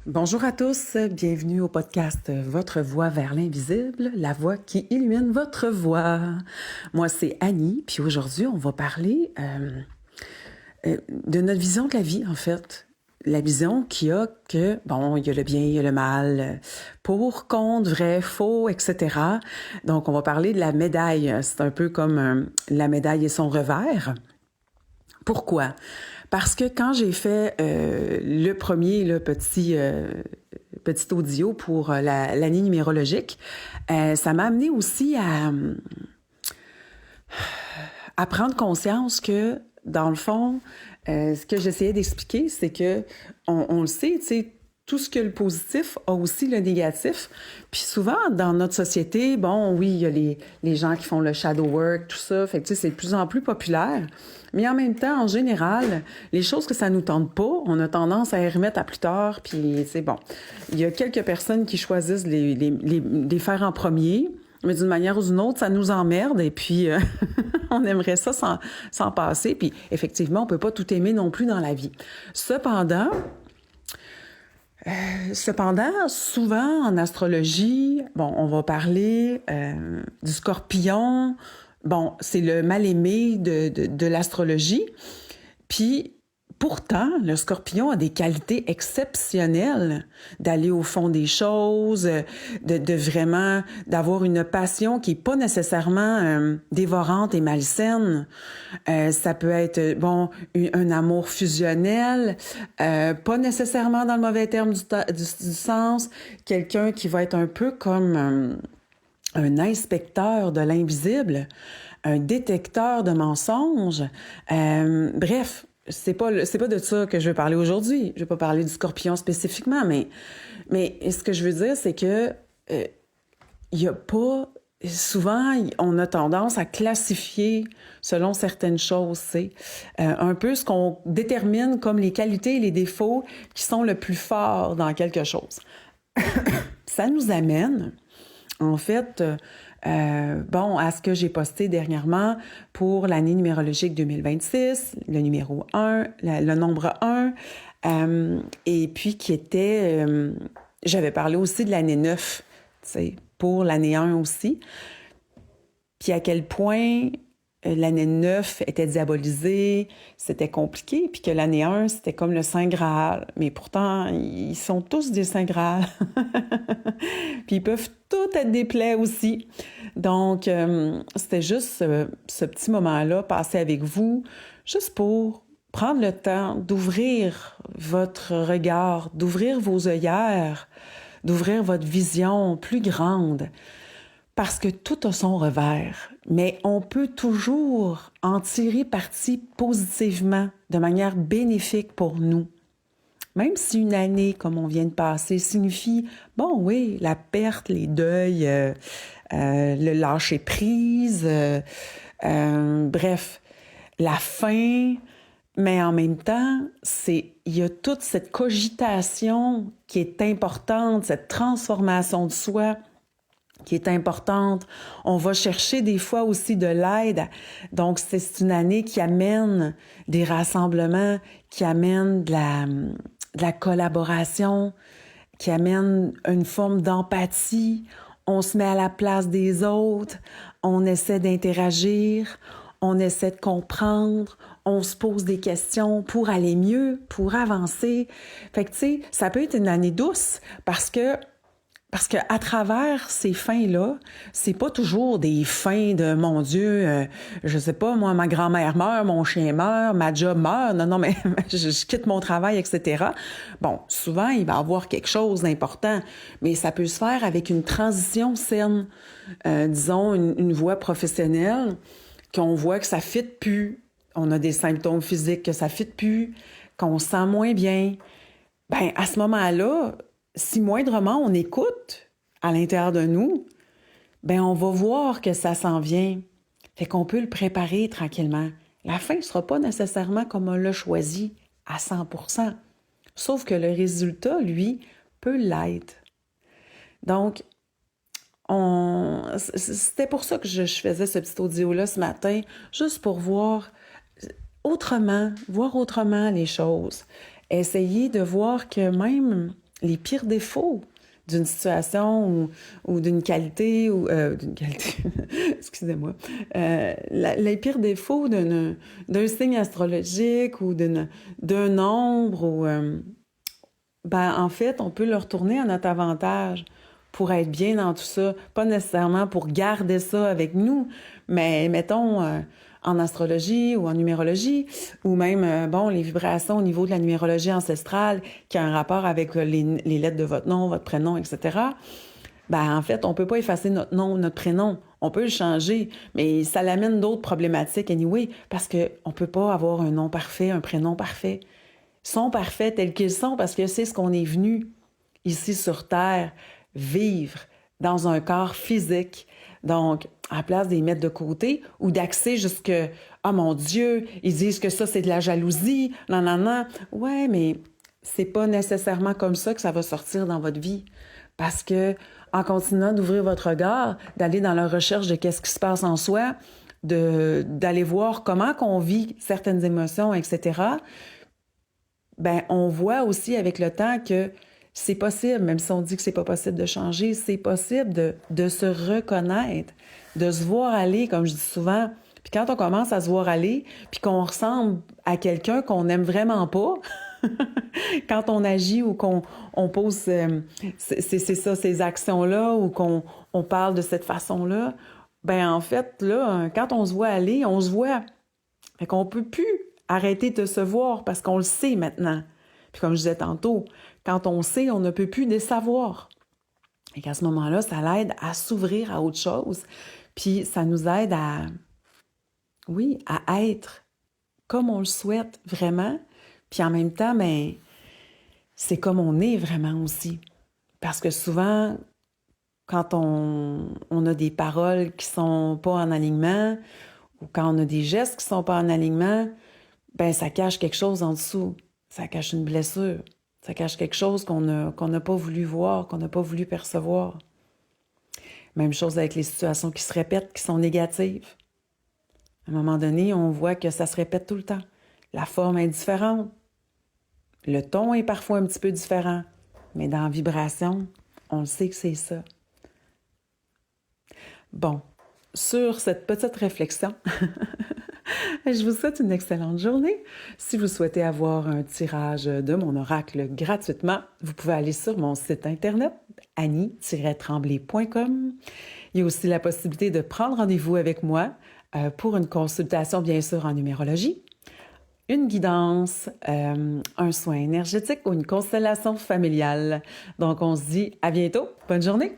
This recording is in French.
Bonjour à tous, bienvenue au podcast Votre voix vers l'invisible, la voix qui illumine votre voix. Moi, c'est Annie, puis aujourd'hui, on va parler de notre vision de la vie, en fait. La vision qu'il y a que, bon, il y a le bien, il y a le mal, pour, contre, vrai, faux, etc. Donc, on va parler de la médaille. C'est un peu comme la médaille et son revers. Pourquoi? Parce que quand j'ai fait le premier petit audio pour l'année numérologique, ça m'a amené aussi à prendre conscience que, dans le fond, ce que j'essayais d'expliquer, c'est que on le sait, tu sais, tout ce que le positif a aussi le négatif. Puis souvent, dans notre société, bon, oui, il y a les gens qui font le shadow work, tout ça, fait que tu sais, c'est de plus en plus populaire. Mais en même temps, en général, les choses que ça nous tente pas, on a tendance à y remettre à plus tard, puis c'est bon. Il y a quelques personnes qui choisissent les faire en premier, mais d'une manière ou d'une autre, ça nous emmerde et puis on aimerait ça s'en passer. Puis effectivement, on peut pas tout aimer non plus dans la vie. Cependant, souvent en astrologie, bon, on va parler du scorpion. Bon, c'est le mal-aimé de l'astrologie. Puis, pourtant, le scorpion a des qualités exceptionnelles d'aller au fond des choses, de vraiment, d'avoir une passion qui est pas nécessairement dévorante et malsaine. Ça peut être, bon, un amour fusionnel, pas nécessairement dans le mauvais terme du sens, quelqu'un qui va être un peu comme un inspecteur de l'invisible, un détecteur de mensonges. Bref, c'est pas de ça que je veux parler aujourd'hui. Je vais pas parler du scorpion spécifiquement, mais ce que je veux dire, c'est que il y a pas... Souvent, on a tendance à classifier selon certaines choses, c'est un peu ce qu'on détermine comme les qualités et les défauts qui sont le plus forts dans quelque chose. Ça nous amène en fait, bon, à ce que j'ai posté dernièrement pour l'année numérologique 2026, le numéro 1, le nombre 1, et puis qui était... j'avais parlé aussi de l'année 9, tu sais, pour l'année 1 aussi, puis à quel point l'année 9 était diabolisée, c'était compliqué, puis que l'année 1, c'était comme le Saint Graal. Mais pourtant, ils sont tous des Saints Graal. Puis ils peuvent tous être des plaies aussi. Donc, c'était juste ce petit moment-là, passé avec vous, juste pour prendre le temps d'ouvrir votre regard, d'ouvrir vos œillères, d'ouvrir votre vision plus grande. Parce que tout a son revers, mais on peut toujours en tirer parti positivement, de manière bénéfique pour nous. Même si une année, comme on vient de passer, signifie, bon oui, la perte, les deuils, le lâcher-prise, bref, la fin, mais en même temps, il y a toute cette cogitation qui est importante, cette transformation de soi qui est importante. On va chercher des fois aussi de l'aide. Donc, c'est une année qui amène des rassemblements, qui amène de la collaboration, qui amène une forme d'empathie. On se met à la place des autres, on essaie d'interagir, on essaie de comprendre, on se pose des questions pour aller mieux, pour avancer. Fait que, tu sais, ça peut être une année douce parce que à travers ces fins-là, c'est pas toujours des fins de mon Dieu, je sais pas, moi, ma grand-mère meurt, mon chien meurt, ma job meurt, non, mais je quitte mon travail, etc. Bon, souvent, il va y avoir quelque chose d'important, mais ça peut se faire avec une transition saine, disons, une voie professionnelle, qu'on voit que ça fit plus, on a des symptômes physiques que ça fit plus, qu'on se sent moins bien. Ben, à ce moment-là, si moindrement on écoute à l'intérieur de nous, ben on va voir que ça s'en vient. Fait qu'on peut le préparer tranquillement. La fin ne sera pas nécessairement comme on l'a choisi à 100%. Sauf que le résultat, lui, peut l'être. Donc, c'était pour ça que je faisais ce petit audio-là ce matin, juste pour voir autrement les choses. Essayer de voir que même les pires défauts d'une situation ou d'une qualité, excusez-moi, les pires défauts d'un signe astrologique ou d'un nombre, ou, en fait, on peut le retourner à notre avantage pour être bien dans tout ça, pas nécessairement pour garder ça avec nous, mais mettons en astrologie ou en numérologie, ou même, les vibrations au niveau de la numérologie ancestrale qui a un rapport avec les lettres de votre nom, votre prénom, etc. En fait, on peut pas effacer notre nom, notre prénom. On peut le changer, mais ça l'amène d'autres problématiques anyway, parce qu'on peut pas avoir un nom parfait, un prénom parfait. Ils sont parfaits tels qu'ils sont parce que c'est ce qu'on est venu ici sur Terre vivre dans un corps physique. Donc, à la place de les mettre de côté ou d'axer jusque « Ah mon Dieu, ils disent que ça, c'est de la jalousie, non, non, non. » Ouais, mais c'est pas nécessairement comme ça que ça va sortir dans votre vie. Parce que en continuant d'ouvrir votre regard, d'aller dans la recherche de qu'est-ce qui se passe en soi, d'aller voir comment qu'on vit certaines émotions, etc., on voit aussi avec le temps que c'est possible, même si on dit que c'est pas possible de changer, c'est possible de se reconnaître, de se voir aller, comme je dis souvent. Puis quand on commence à se voir aller, puis qu'on ressemble à quelqu'un qu'on n'aime vraiment pas, quand on agit ou qu'on pose ces actions-là ou qu'on parle de cette façon-là, en fait, là, quand on se voit aller, on se voit. Fait qu'on peut plus arrêter de se voir parce qu'on le sait maintenant. Puis comme je disais tantôt, quand on sait, on ne peut plus désavoir. Et qu'à ce moment-là, ça l'aide à s'ouvrir à autre chose. Puis ça nous aide à être comme on le souhaite vraiment. Puis en même temps, c'est comme on est vraiment aussi. Parce que souvent, quand on a des paroles qui sont pas en alignement ou quand on a des gestes qui sont pas en alignement, ça cache quelque chose en dessous. Ça cache une blessure. Ça cache quelque chose qu'on n'a pas voulu voir, qu'on n'a pas voulu percevoir. Même chose avec les situations qui se répètent, qui sont négatives. À un moment donné, on voit que ça se répète tout le temps. La forme est différente. Le ton est parfois un petit peu différent. Mais dans la vibration, on le sait que c'est ça. Bon, sur cette petite réflexion, je vous souhaite une excellente journée. Si vous souhaitez avoir un tirage de mon oracle gratuitement, vous pouvez aller sur mon site internet annie-tremblay.com. Il y a aussi la possibilité de prendre rendez-vous avec moi pour une consultation, bien sûr, en numérologie, une guidance, un soin énergétique ou une constellation familiale. Donc, on se dit à bientôt. Bonne journée!